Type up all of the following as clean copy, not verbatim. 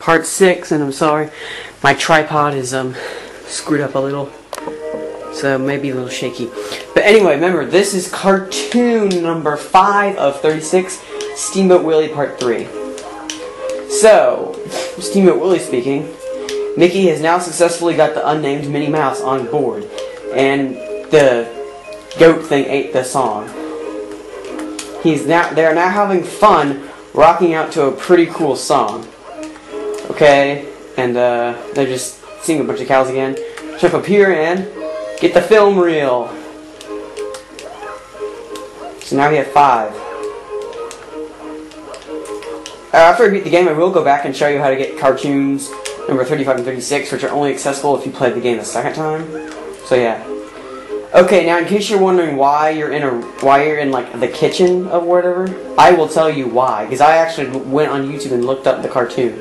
part 6, and I'm sorry, my tripod is screwed up a little, so maybe a little shaky. But anyway, remember, this is cartoon number 5 of 36, Steamboat Willie Part 3. So, Steamboat Willie speaking, Mickey has now successfully got the unnamed Minnie Mouse on board, and the goat thing ate the song. They are now having fun rocking out to a pretty cool song. Okay, and they're just seeing a bunch of cows again. Jump up here and get the film reel. So now we have 5. After I beat the game, I will go back and show you how to get cartoons number 35 and 36, which are only accessible if you play the game a second time. So yeah. Okay, now in case you're wondering why you're in like the kitchen of whatever, I will tell you why, because I actually went on YouTube and looked up the cartoon.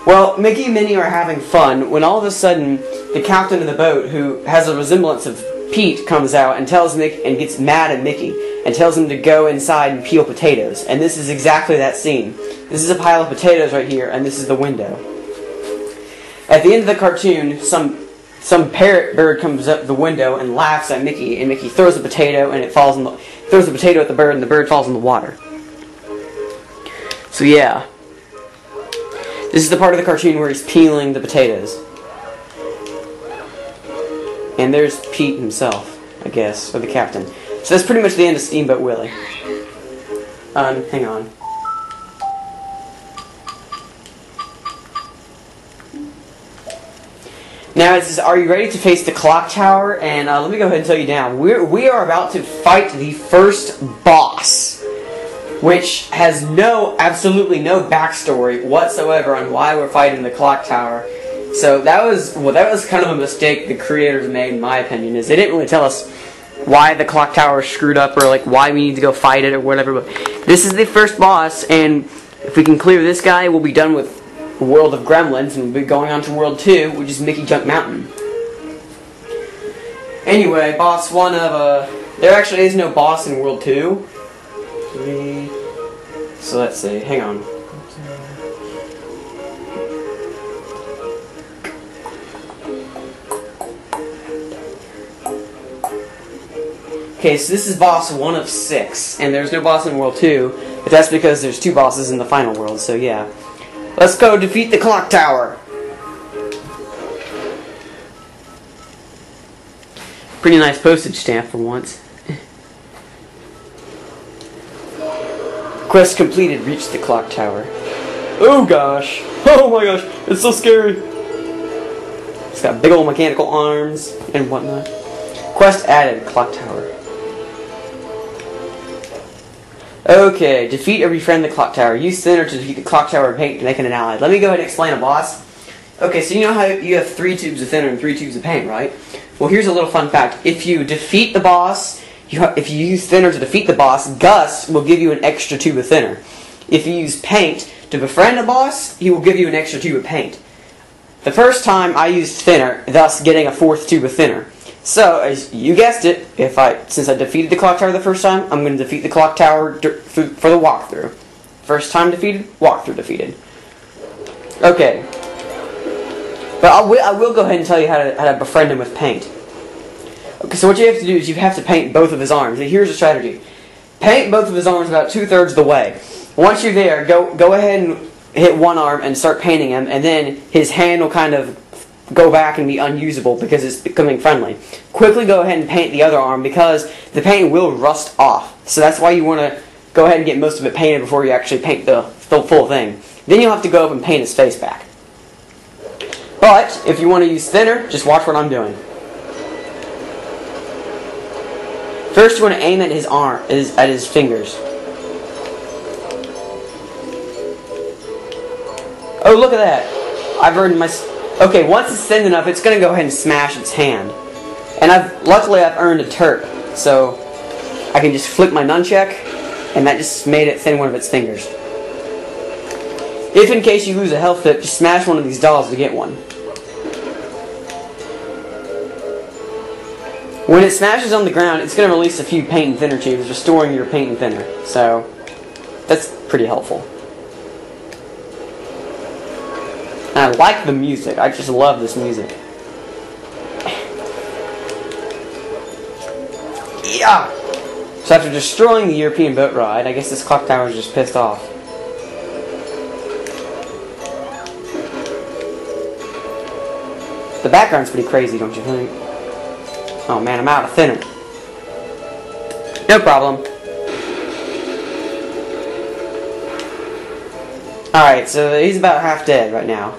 Well, Mickey and Minnie are having fun when all of a sudden the captain of the boat, who has a resemblance of Pete, comes out and tells Mickey and gets mad at Mickey and tells him to go inside and peel potatoes. And this is exactly that scene. This is a pile of potatoes right here, and this is the window. At the end of the cartoon, some parrot bird comes up the window and laughs at Mickey, and Mickey throws a potato and throws a potato at the bird, and the bird falls in the water. So yeah. This is the part of the cartoon where he's peeling the potatoes. And there's Pete himself, I guess, or the captain. So that's pretty much the end of Steamboat Willie. Hang on. Now it says, are you ready to face the clock tower? And let me go ahead and tell you now. We are about to fight the first boss, which has absolutely no backstory whatsoever on why we're fighting the clock tower. So that was kind of a mistake the creators made, in my opinion, is they didn't really tell us why the clock tower is screwed up or like why we need to go fight it or whatever. But this is the first boss, and if we can clear this guy, we'll be done with World of Gremlins, and we'll be going on to World 2, which is Mickey Jump Mountain. Anyway, boss 1 of there actually is no boss in World 2. So let's see, hang on. Okay, so this is boss 1 of 6, and there's no boss in World 2, but that's because there's 2 bosses in the final world, so yeah. Let's go defeat the clock tower. Pretty nice postage stamp for once. Quest completed, reach the clock tower. Oh gosh. Oh my gosh, it's so scary. It's got big old mechanical arms and whatnot. Quest added, clock tower. Okay, defeat or befriend the clock tower. Use thinner to defeat the clock tower paint to make it an ally. Let me go ahead and explain a boss. Okay, so you know how you have 3 tubes of thinner and 3 tubes of paint, right? Well, here's a little fun fact. If you defeat the boss, if you use thinner to defeat the boss, Gus will give you an extra tube of thinner. If you use paint to befriend a boss, he will give you an extra tube of paint. The first time I used thinner, thus getting a 4th tube of thinner. So, as you guessed it, since I defeated the clock tower the first time, I'm going to defeat the clock tower for the walkthrough. First time defeated, walkthrough defeated. Okay. But I will go ahead and tell you how to befriend him with paint. Okay, so what you have to do is you have to paint both of his arms. And here's the strategy. Paint both of his arms about 2/3 of the way. Once you're there, go ahead and hit one arm and start painting him, and then his hand will kind of go back and be unusable because it's becoming friendly. Quickly go ahead and paint the other arm because the paint will rust off. So that's why you want to go ahead and get most of it painted before you actually paint the full thing. Then you'll have to go up and paint his face back. But if you want to use thinner, just watch what I'm doing. First you want to aim at his arm, at his fingers. Oh, look at that. I've earned my... Okay, once it's thin enough, it's going to go ahead and smash its hand. And luckily I've earned a turret, so I can just flick my nunchuck, and that just made it thin one of its fingers. If in case you lose a health tip, just smash one of these dolls to get one. When it smashes on the ground, it's going to release a few paint and thinner tubes, restoring your paint and thinner. So, that's pretty helpful. And I like the music. I just love this music. Yeah! So after destroying the European boat ride, I guess this clock tower is just pissed off. The background's pretty crazy, don't you think? Oh man, I'm out of thinner. No problem. Alright, so he's about half dead right now.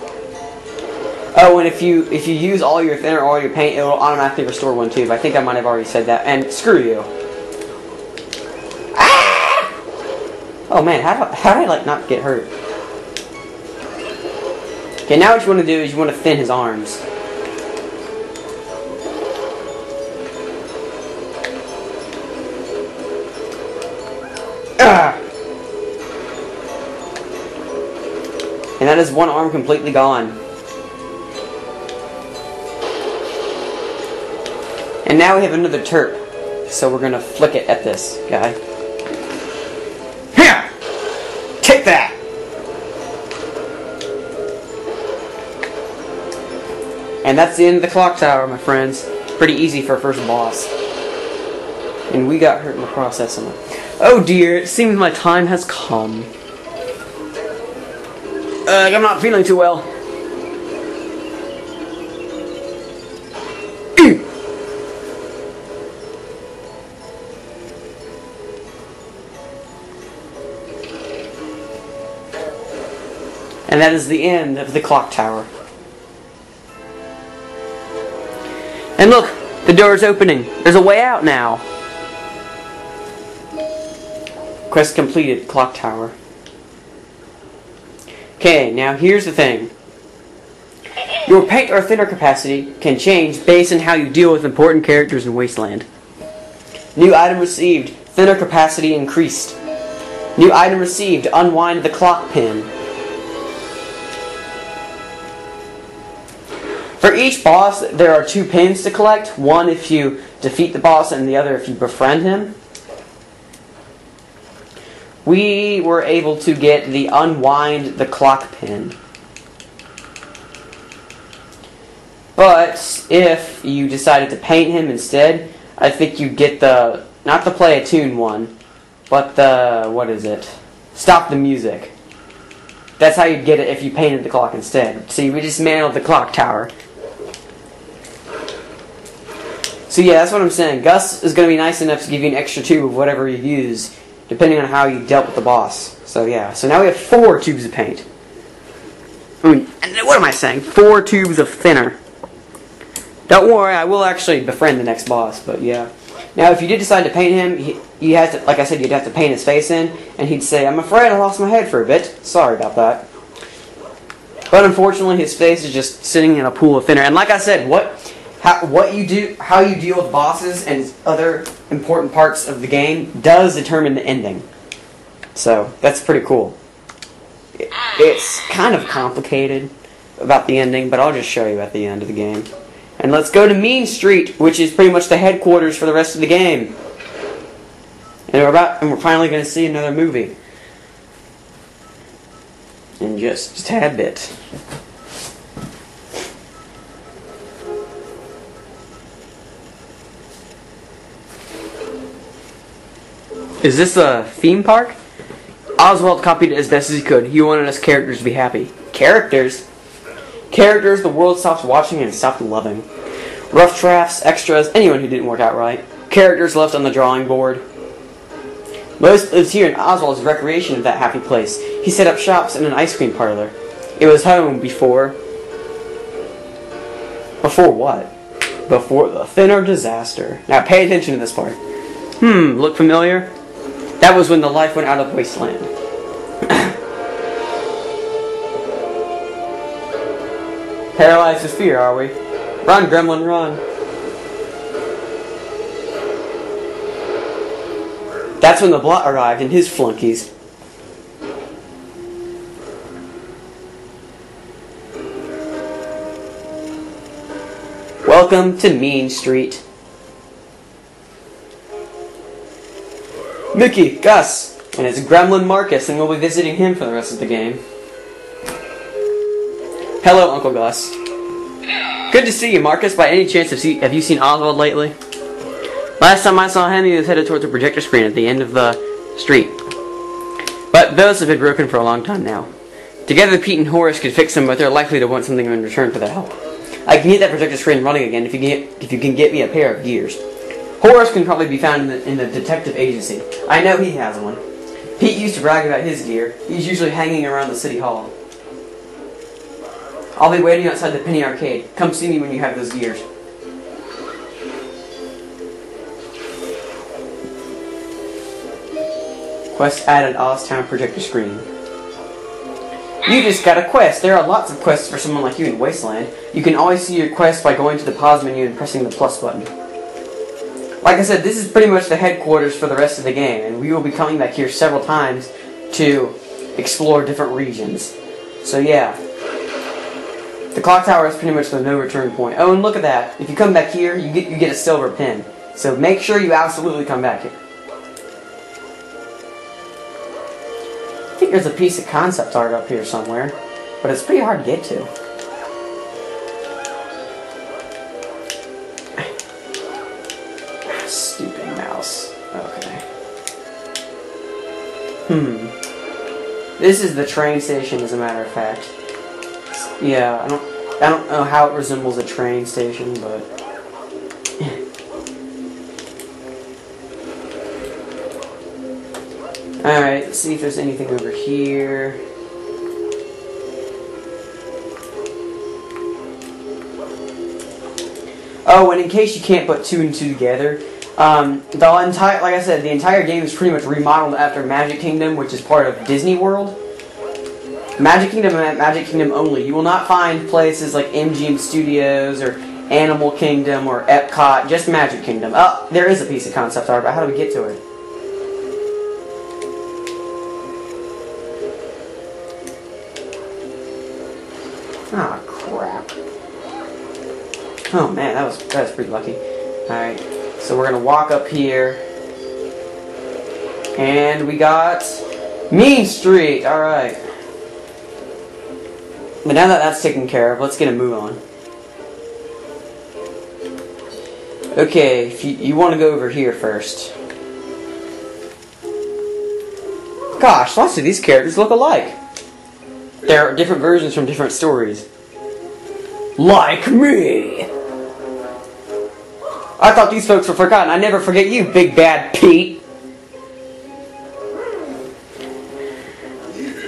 Oh, and if you use all your thinner or all your paint, it will automatically restore one too. But I think I might have already said that. And screw you. Ah! Oh man, how did I like not get hurt? Okay, now what you want to do is you want to thin his arms. Ah! And that is one arm completely gone. And now we have another terp. So we're going to flick it at this guy. Here! Take that! And that's the end of the clock tower, my friends. Pretty easy for a first boss. And we got hurt in the process. Oh dear, it seems my time has come. I'm not feeling too well. And that is the end of the clock tower. And look, the door is opening. There's a way out now. Quest completed, clock tower. Okay, now here's the thing. Your paint or thinner capacity can change based on how you deal with important characters in Wasteland. New item received, thinner capacity increased. New item received, unwind the clock pin. For each boss, there are 2 pins to collect. One if you defeat the boss and the other if you befriend him. We were able to get the unwind the clock pin. But if you decided to paint him instead, I think you get the, not the play a tune one, but the, what is it? Stop the music. That's how you'd get it if you painted the clock instead. See, we dismantled the clock tower. So yeah, that's what I'm saying. Gus is going to be nice enough to give you an extra tube of whatever you use, depending on how you dealt with the boss. So yeah, so now we have 4 tubes of paint. I mean, what am I saying? 4 tubes of thinner. Don't worry, I will actually befriend the next boss, but yeah. Now, if you did decide to paint him, you have to, like I said, you'd have to paint his face in, and he'd say, "I'm afraid I lost my head for a bit. Sorry about that." But unfortunately, his face is just sitting in a pool of thinner. And like I said, how you deal with bosses and other important parts of the game does determine the ending. So that's pretty cool. It's kind of complicated about the ending, but I'll just show you at the end of the game. And let's go to Mean Street, which is pretty much the headquarters for the rest of the game. And we're finally going to see another movie in just a tad bit. Is this a theme park? Oswald copied it as best as he could. He wanted us characters to be happy. Characters? Characters the world stopped watching and stopped loving. Rough drafts, extras, anyone who didn't work out right. Characters left on the drawing board. Most lives here in Oswald's recreation of that happy place. He set up shops in an ice cream parlor. It was home before... Before what? Before the thinner disaster. Now pay attention to this part. Look familiar? That was when the life went out of Wasteland. Paralyzed with fear, are we? Run, gremlin, run. That's when the Blot arrived and his flunkies. Welcome to Mean Street. Mickey, Gus, and it's Gremlin Marcus, and we'll be visiting him for the rest of the game. Hello, Uncle Gus. Good to see you, Marcus. By any chance, have you seen Oswald lately? Last time I saw him, he was headed towards the projector screen at the end of the street. But those have been broken for a long time now. Together, Pete and Horace could fix them, but they're likely to want something in return for their help. I can get that projector screen running again if you can get me a pair of gears. Horace can probably be found in the detective agency. I know he has one. Pete used to brag about his gear. He's usually hanging around the city hall. I'll be waiting outside the Penny Arcade. Come see me when you have those gears. Quest added Oztown projector screen. You just got a quest. There are lots of quests for someone like you in Wasteland. You can always see your quest by going to the pause menu and pressing the plus button. Like I said, this is pretty much the headquarters for the rest of the game, and we will be coming back here several times to explore different regions. So yeah. The clock tower is pretty much the no return point. Oh, and look at that. If you come back here, you get a silver pin. So make sure you absolutely come back here. I think there's a piece of concept art up here somewhere, but it's pretty hard to get to. Stupid mouse. Okay. This is the train station, as a matter of fact. Yeah, I don't know how it resembles a train station, but alright, let's see if there's anything over here. Oh, and in case you can't put two and two together, like I said, the entire game is pretty much remodeled after Magic Kingdom, which is part of Disney World. Magic Kingdom and Magic Kingdom only. You will not find places like MGM Studios or Animal Kingdom or Epcot, just Magic Kingdom. Oh, there is a piece of concept art, but how do we get to it? Ah, crap. Oh man, that was pretty lucky. Alright, so we're gonna walk up here. And we got Mean Street, alright. But now that that's taken care of, let's get a move on. Okay, if you want to go over here first. Gosh, lots of these characters look alike. There are different versions from different stories. Like me! I thought these folks were forgotten. I never forget you, Big Bad Pete.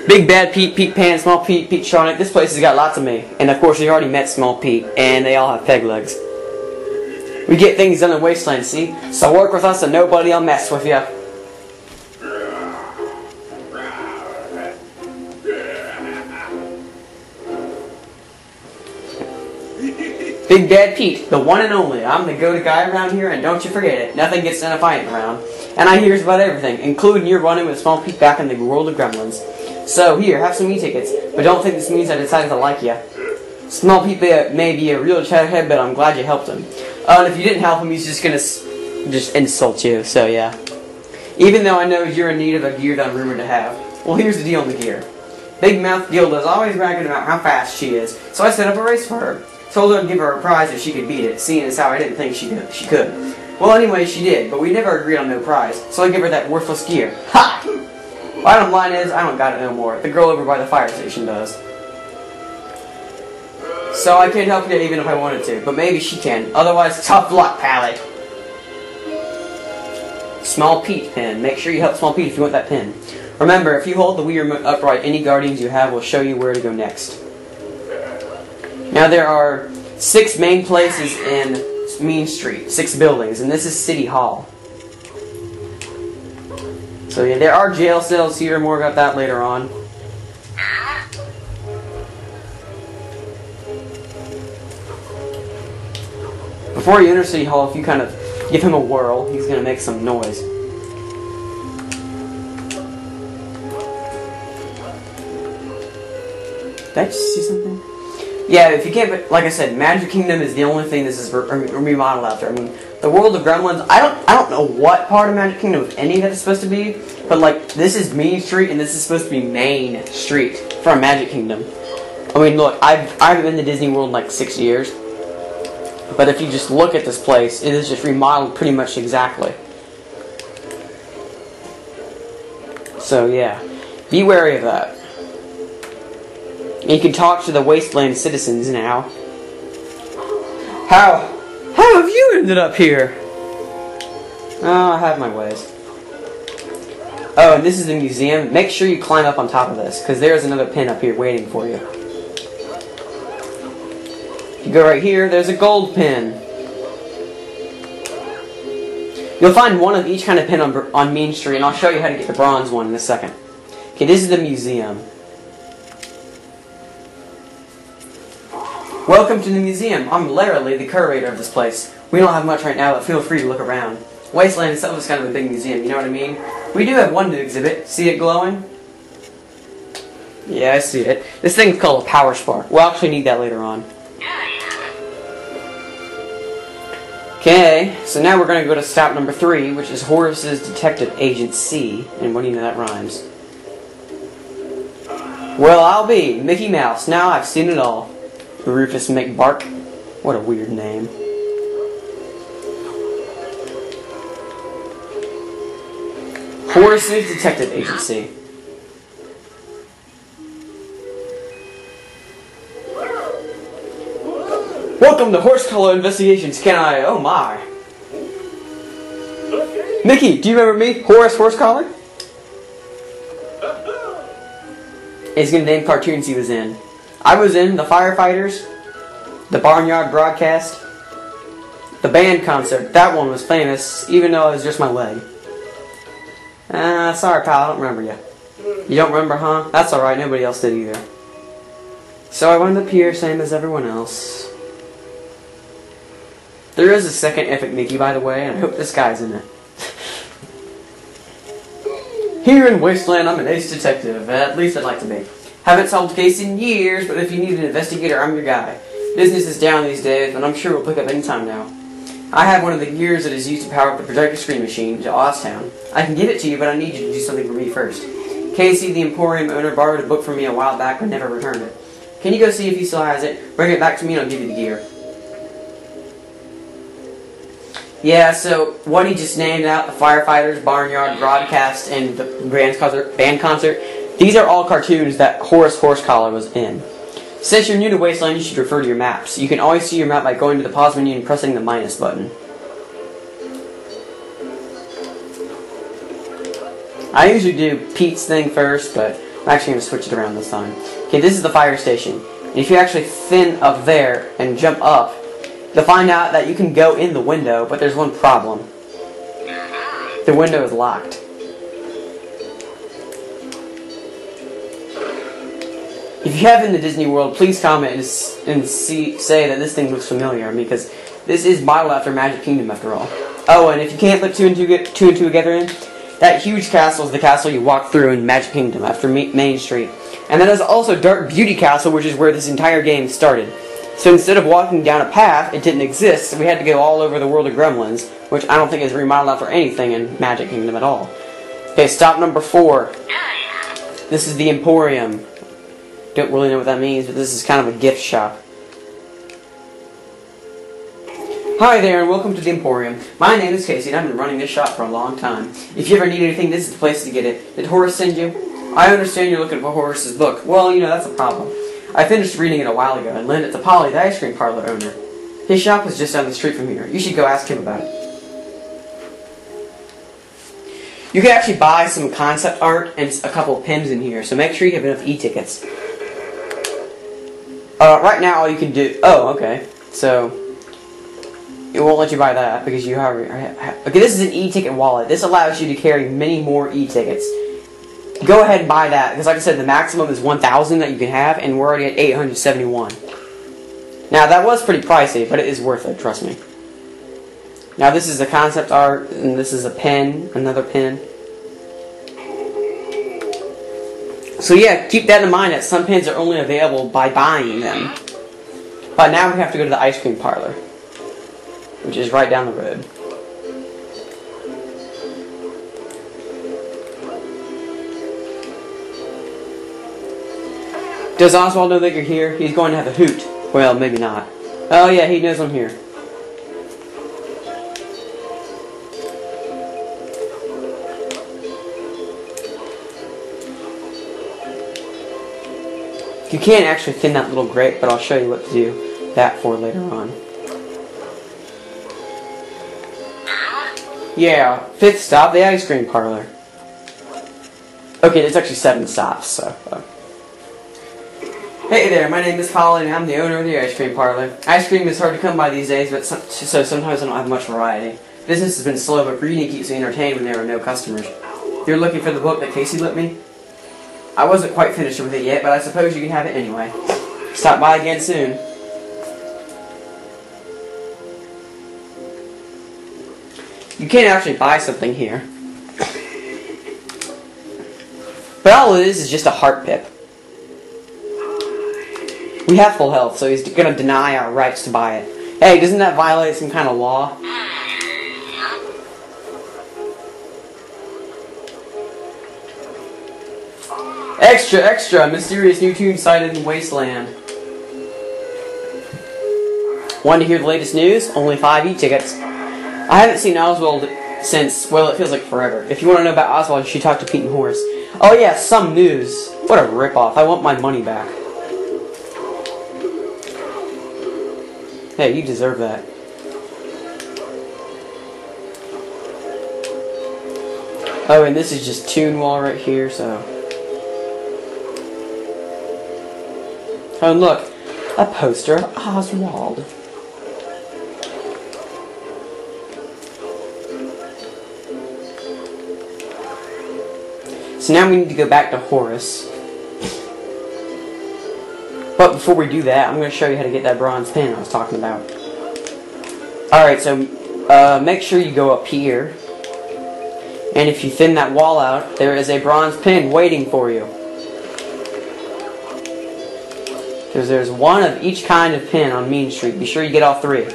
Big Bad Pete, Pete Pan, Small Pete, Pete Tronic. This place has got lots of me. And of course, you already met Small Pete, and they all have peg legs. We get things done in Wasteland, see? So work with us and nobody'll mess with you. Big Bad Pete, the one and only. I'm the go-to guy around here, and don't you forget it. Nothing gets done if I ain't around. And I hears about everything, including your running with Small Pete back in the world of Gremlins. So here, have some e-tickets, but don't think this means I decided to like you. Small Pete may be a real chatterhead, but I'm glad you helped him. And if you didn't help him, he's just gonna insult you, so yeah. Even though I know you're in need of a gear that I'm rumored to have. Well, here's the deal on the gear. Big Mouth Gilda's always bragging about how fast she is, so I set up a race for her. Told her I'd give her a prize if she could beat it, seeing as how I didn't think she could. Well, anyway, she did, but we never agreed on no prize, so I give her that worthless gear. Ha! Bottom line is, I don't got it no more. The girl over by the fire station does. So I can't help you even if I wanted to, but maybe she can. Otherwise, tough luck, Pally. Small Pete pin. Make sure you help Small Pete if you want that pin. Remember, if you hold the Wii remote upright, any guardians you have will show you where to go next. Now there are 6 main places in Mean Street, 6 buildings, and this is City Hall. So yeah, there are jail cells here, more about that later on. Before you enter City Hall, if you kind of give him a whirl, he's going to make some noise. Did I just see something? Yeah, if you can't, like I said, Magic Kingdom is the only thing this is remodeled after. I mean, the world of Gremlins, I don't know what part of Magic Kingdom, if any, that it's supposed to be, but like, this is Mean Street, and this is supposed to be Main Street from Magic Kingdom. I mean, look, I haven't been to Disney World in like 6 years. But if you just look at this place, it is just remodeled pretty much exactly. So yeah, be wary of that. And you can talk to the Wasteland citizens now. How have you ended up here? Oh, I have my ways. Oh, and this is the museum. Make sure you climb up on top of this, because there's another pin up here waiting for you. If you go right here, there's a gold pin. You'll find one of each kind of pin on Main Street, and I'll show you how to get the bronze one in a second. Okay, this is the museum. Welcome to the museum. I'm literally the curator of this place. We don't have much right now, but feel free to look around. Wasteland itself is kind of a big museum, you know what I mean? We do have one new exhibit. See it glowing? Yeah, I see it. This thing's called a power spark. We'll actually need that later on. Okay, so now we're going to go to stop number 3, which is Horace's Detective Agency. And what do you know, that rhymes. Well, I'll be Mickey Mouse. Now I've seen it all. Rufus McBark. What a weird name. Horace's Detective Agency. Welcome to Horse Collar Investigations. Can I? Oh my. Mickey, do you remember me? Horace Horsecollar? He's gonna name cartoons he was in. I was in The Firefighters, The Barnyard Broadcast, The Band Concert. That one was famous, even though it was just my leg. Sorry pal, I don't remember you. You don't remember, huh? That's alright, nobody else did either. So I wound up here, same as everyone else. There is a second Epic Mickey, by the way, and I hope this guy's in it. Here in Wasteland, I'm an ace detective. At least I'd like to be. Haven't solved a case in years, but if you need an investigator, I'm your guy. Business is down these days, but I'm sure we'll pick up anytime now. I have one of the gears that is used to power up the projector screen machine to Oztown. I can give it to you, but I need you to do something for me first. Casey, the Emporium owner, borrowed a book from me a while back but never returned it. Can you go see if he still has it? Bring it back to me and I'll give you the gear. Yeah, so what he just named out, the Firefighters, Barnyard, Broadcast, and the band concert, these are all cartoons that Horace Horsecollar was in. Since you're new to Wasteland, you should refer to your maps. You can always see your map by going to the pause menu and pressing the minus button. I usually do Pete's thing first, but I'm actually going to switch it around this time. Okay, this is the fire station. And if you actually thin up there and jump up, you'll find out that you can go in the window, but there's one problem. The window is locked. If you have been to Disney World, please comment and say that this thing looks familiar, because this is modeled after Magic Kingdom after all. Oh, and if you can't put two and two together in, that huge castle is the castle you walk through in Magic Kingdom after Main Street. And that is also Dark Beauty Castle, which is where this entire game started. So instead of walking down a path, it didn't exist, so we had to go all over the world of Gremlins, which I don't think is remodeled after anything in Magic Kingdom at all. Okay, stop number 4. This is the Emporium. Don't really know what that means, but this is kind of a gift shop. Hi there, and welcome to the Emporium. My name is Casey, and I've been running this shop for a long time. If you ever need anything, this is the place to get it. Did Horace send you? I understand you're looking for Horace's book. Well, you know, that's a problem. I finished reading it a while ago and lent it to Polly, the ice cream parlor owner. His shop was just down the street from here. You should go ask him about it. You can actually buy some concept art and a couple of pins in here, so make sure you have enough e-tickets. Right now, all you can do... Oh, okay. So, it won't let you buy that because you have... Okay, this is an e-ticket wallet. This allows you to carry many more e-tickets. Go ahead and buy that, because like I said, the maximum is 1,000 that you can have, and we're already at 871. Now, that was pretty pricey, but it is worth it, trust me. Now, this is the concept art, and this is a pen, another pen. So yeah, keep that in mind that some pins are only available by buying them. But now we have to go to the ice cream parlor, which is right down the road. Does Oswald know that you're here? He's going to have a hoot. Well, maybe not. Oh yeah, he knows I'm here. You can't actually thin that little grate, but I'll show you what to do that for later on. Yeah, 5th stop, the ice cream parlor. Okay, there's actually 7 stops, so... Hey there, my name is Colin, and I'm the owner of the ice cream parlor. Ice cream is hard to come by these days, but so sometimes I don't have much variety. Business has been slow, but reading keeps me entertained when there are no customers. If you're looking for the book that Casey lent me, I wasn't quite finished with it yet, but I suppose you can have it anyway. Stop by again soon. You can't actually buy something here. But all it is just a heart pip. We have full health, so he's going to deny our rights to buy it. Hey, doesn't that violate some kind of law? Extra, extra! Mysterious new tune sighted in Wasteland. Want to hear the latest news? Only 5 e-tickets. I haven't seen Oswald since, well, it feels like forever. If you want to know about Oswald, you should talk to Pete and Horace. Oh yeah, some news. What a ripoff. I want my money back. Hey, you deserve that. Oh, and this is just Toon Wall right here, so... Oh, and look, a poster of Oswald. So now we need to go back to Horace. But before we do that, I'm going to show you how to get that bronze pin I was talking about. Alright, so make sure you go up here. And if you thin that wall out, there is a bronze pin waiting for you. Because there's one of each kind of pin on Mean Street. Be sure you get all 3.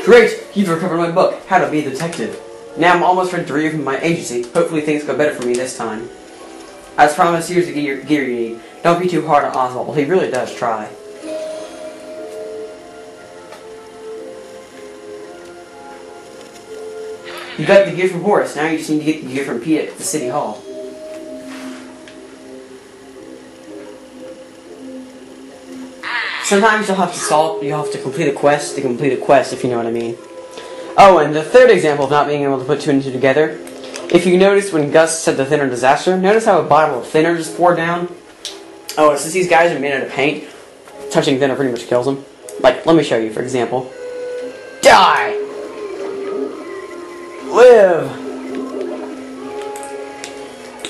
Great! You've recovered my book, How to Be a Detective. Now I'm almost ready to reopen my agency. Hopefully things go better for me this time. As promised, here's the gear you need. Don't be too hard on Oswald. He really does try. You got the gear from Horace. Now you just need to get the gear from Pete at the City Hall. Sometimes you'll have to complete a quest to complete a quest, if you know what I mean. Oh, and the third example of not being able to put 2 and 2 together. If you notice when Gus said the thinner disaster, notice how a bottle of thinner just poured down? Oh, since these guys are made out of paint, touching thinner pretty much kills them. Like, let me show you, for example. Die! Live!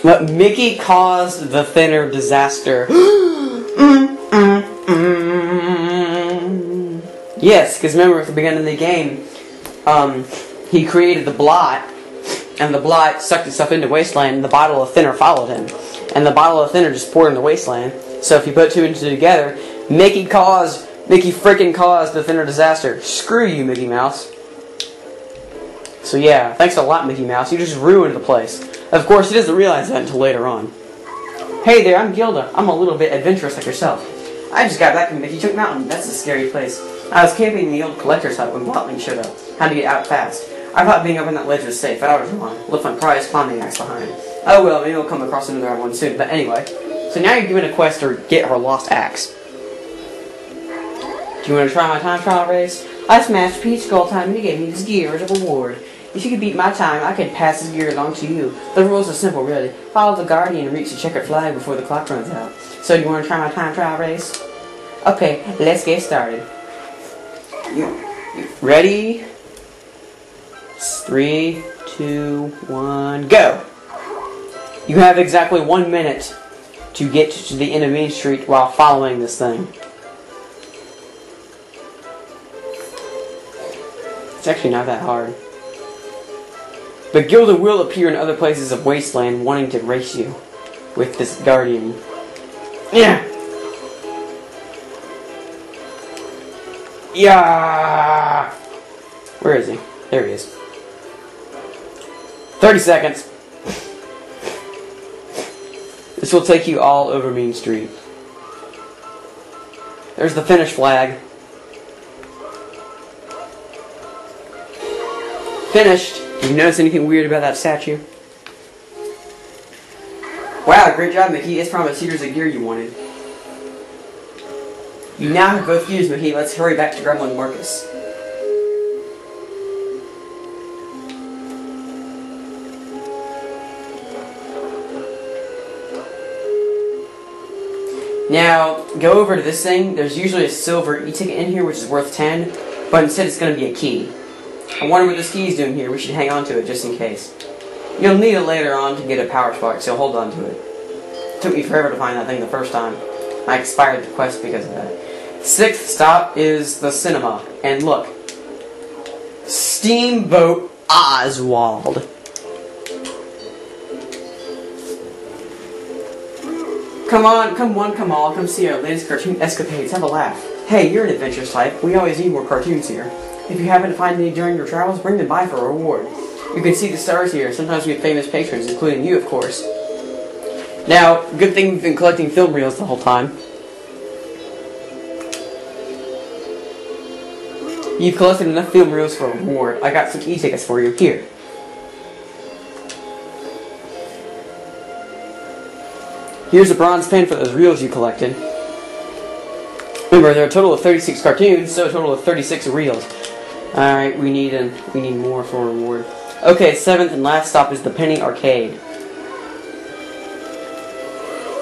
But Mickey caused the thinner disaster. Yes, because remember at the beginning of the game, he created the blot, and the blot sucked itself into Wasteland, and the bottle of thinner followed him. And the bottle of thinner just poured into Wasteland. So if you put 2 and 2 together, Mickey freaking caused the thinner disaster. Screw you, Mickey Mouse. So yeah, thanks a lot, Mickey Mouse. You just ruined the place. Of course, he doesn't realize that until later on. Hey there, I'm Gilda. I'm a little bit adventurous like yourself. I just got back from Mickey Chook Mountain. That's a scary place. I was camping in the old collector's hut when Watling showed up. Had to get out fast. I thought being up on that ledge was safe, but I was wrong. Left my prized climbing axe behind. Oh well, maybe we'll come across another one soon. But anyway, so now you're given a quest to get her lost axe. Do you want to try my time trial race? I smashed Pete's skull time and he gave me this gear as a reward. If you could beat my time, I could pass this gear along to you. The rules are simple, really. Follow the Guardian and reach the checkered flag before the clock runs out. So you want to try my time trial race? Okay, let's get started. You ready? 3, 2, 1, go! You have exactly 1 minute to get to the end of Main Street while following this thing. It's actually not that hard. But Gilda will appear in other places of Wasteland wanting to race you with this Guardian. Yeah! Yeah. Where is he? There he is. 30 seconds. This will take you all over Main Street. There's the finish flag. Finished. Did you notice anything weird about that statue? Wow, great job, Mickey. It's promised here's the gear you wanted. You now have both gears, Mickey. Let's hurry back to Gremlin Marcus. Now, go over to this thing. There's usually a silver e-ticket in here, which is worth 10, but instead it's going to be a key. I wonder what this key is doing here. We should hang on to it just in case. You'll need it later on to get a power spark, so hold on to it. It took me forever to find that thing the first time. I expired the quest because of that. 6th stop is the cinema. And look. Steamboat Oswald. Come on, come see our latest cartoon escapades. Have a laugh. Hey, you're an adventurous type. We always need more cartoons here. If you happen to find any during your travels, bring them by for a reward. You can see the stars here. Sometimes we have famous patrons, including you, of course. Now, good thing we've been collecting film reels the whole time. You've collected enough film reels for a reward. I got some e-tickets for you. Here. Here's a bronze pen for those reels you collected. Remember, there are a total of 36 cartoons, so a total of 36 reels. Alright, we need more for a reward. Okay, 7th and last stop is the Penny Arcade.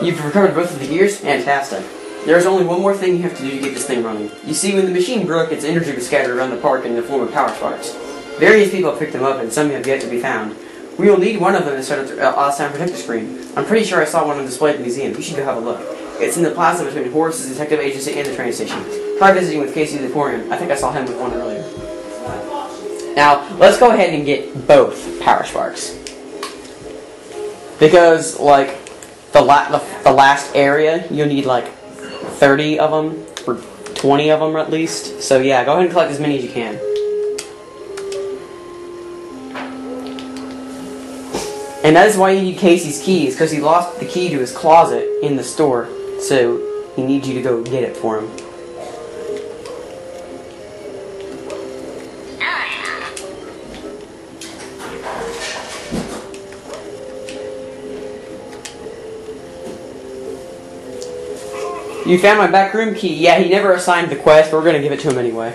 You've recovered both of the gears? Fantastic. There's only one more thing you have to do to get this thing running. You see, when the machine broke, its energy was scattered around the park in the form of power sparks. Various people have picked them up, and some have yet to be found. We will need one of them to start the Ostown Protector screen. I'm pretty sure I saw one on display at the museum. You should go have a look. It's in the plaza between Horace's detective agency and the train station. Try visiting with Casey the Emporium. I think I saw him with one earlier. Now, let's go ahead and get both power sparks. Because, like, the last area, you'll need, like, 30 of them, or 20 of them at least. So, yeah, go ahead and collect as many as you can. And that is why you need Casey's keys, because he lost the key to his closet in the store. So, he needs you to go get it for him. You found my back room key. Yeah, he never assigned the quest, but we're going to give it to him anyway.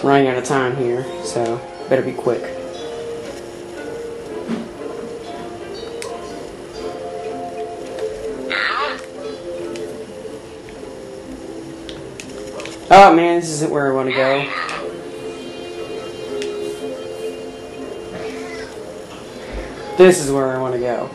Running out of time here, so better be quick. Oh man, this isn't where I want to go. This is where I want to go.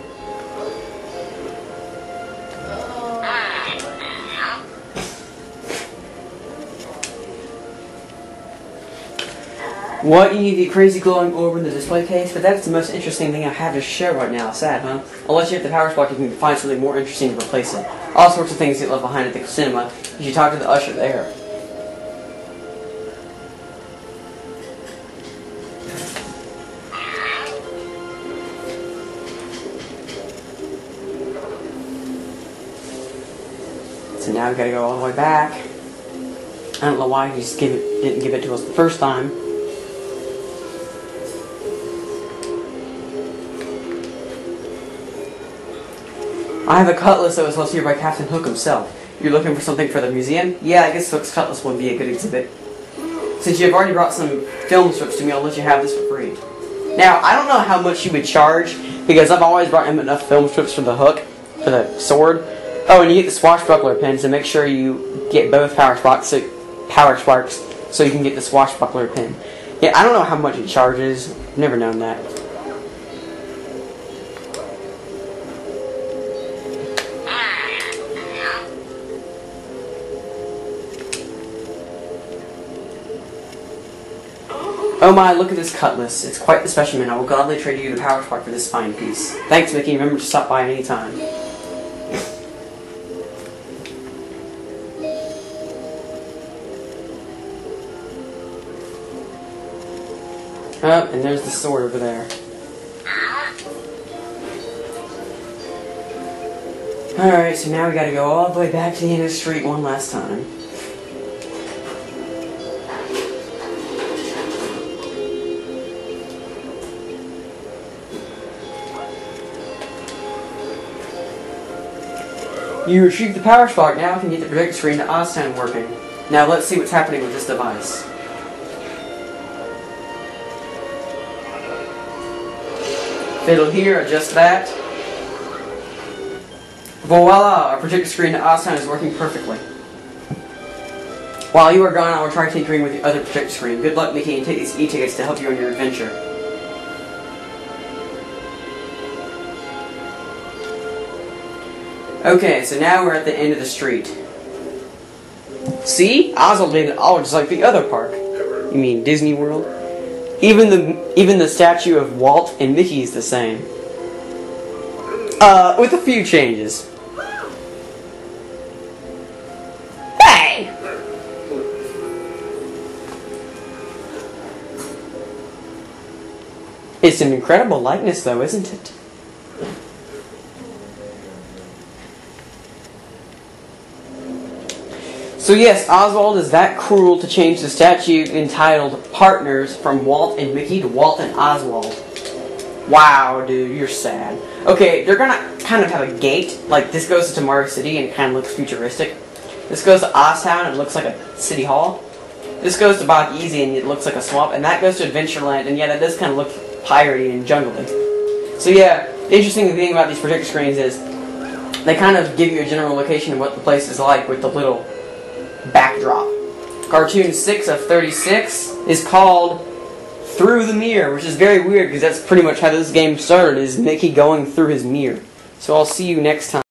What? You need the crazy glowing orb in the display case? But that's the most interesting thing I have to show right now. Sad, huh? Unless you have the power spark, you can find something more interesting to replace it. All sorts of things get left behind at the cinema. You should talk to the usher there. So now we gotta go all the way back. I don't know why he just didn't give it to us the first time. I have a cutlass that was left here by Captain Hook himself. You're looking for something for the museum? Yeah, I guess Hook's cutlass would be a good exhibit. Since you have already brought some film strips to me, I'll let you have this for free. Now, I don't know how much you would charge, because I've always brought him enough film strips for the hook, for the sword. Oh, and you get the swashbuckler pin, so make sure you get both power sparks so you can get the swashbuckler pin. Yeah, I don't know how much it charges. I've never known that. Oh my, look at this cutlass. It's quite the specimen. I will gladly trade you the power spark for this fine piece. Thanks, Mickey. Remember to stop by any time. Oh, and there's the sword over there. Alright, so now we gotta go all the way back to the end of the street one last time. You retrieved the power spark. Now I can get the projector screen to Oztown working. Now let's see what's happening with this device. Fiddle here, adjust that. Voila! Our projector screen to Oztown is working perfectly. While you are gone, I will try tinkering with the other projector screen. Good luck, Mickey, and take these e-tickets to help you on your adventure. Okay, so now we're at the end of the street. See? Oswald made it all just like the other park. You mean Disney World? Even the statue of Walt and Mickey is the same. With a few changes. Hey! It's an incredible likeness though, isn't it? So yes, Oswald is that cruel to change the statue entitled Partners from Walt and Mickey to Walt and Oswald. Wow, dude, you're sad. Okay, they're gonna kind of have a gate. Like, this goes to Tomorrow City and it kind of looks futuristic. This goes to Oztown and it looks like a city hall. This goes to Bog Easy and it looks like a swamp. And that goes to Adventureland, and yeah, that does kind of look piratey and jungly. So yeah, the interesting thing about these projector screens is they kind of give you a general location of what the place is like with the little backdrop. Cartoon 6 of 36 is called Through the Mirror, which is very weird because that's pretty much how this game started, is Mickey going through his mirror. So I'll see you next time.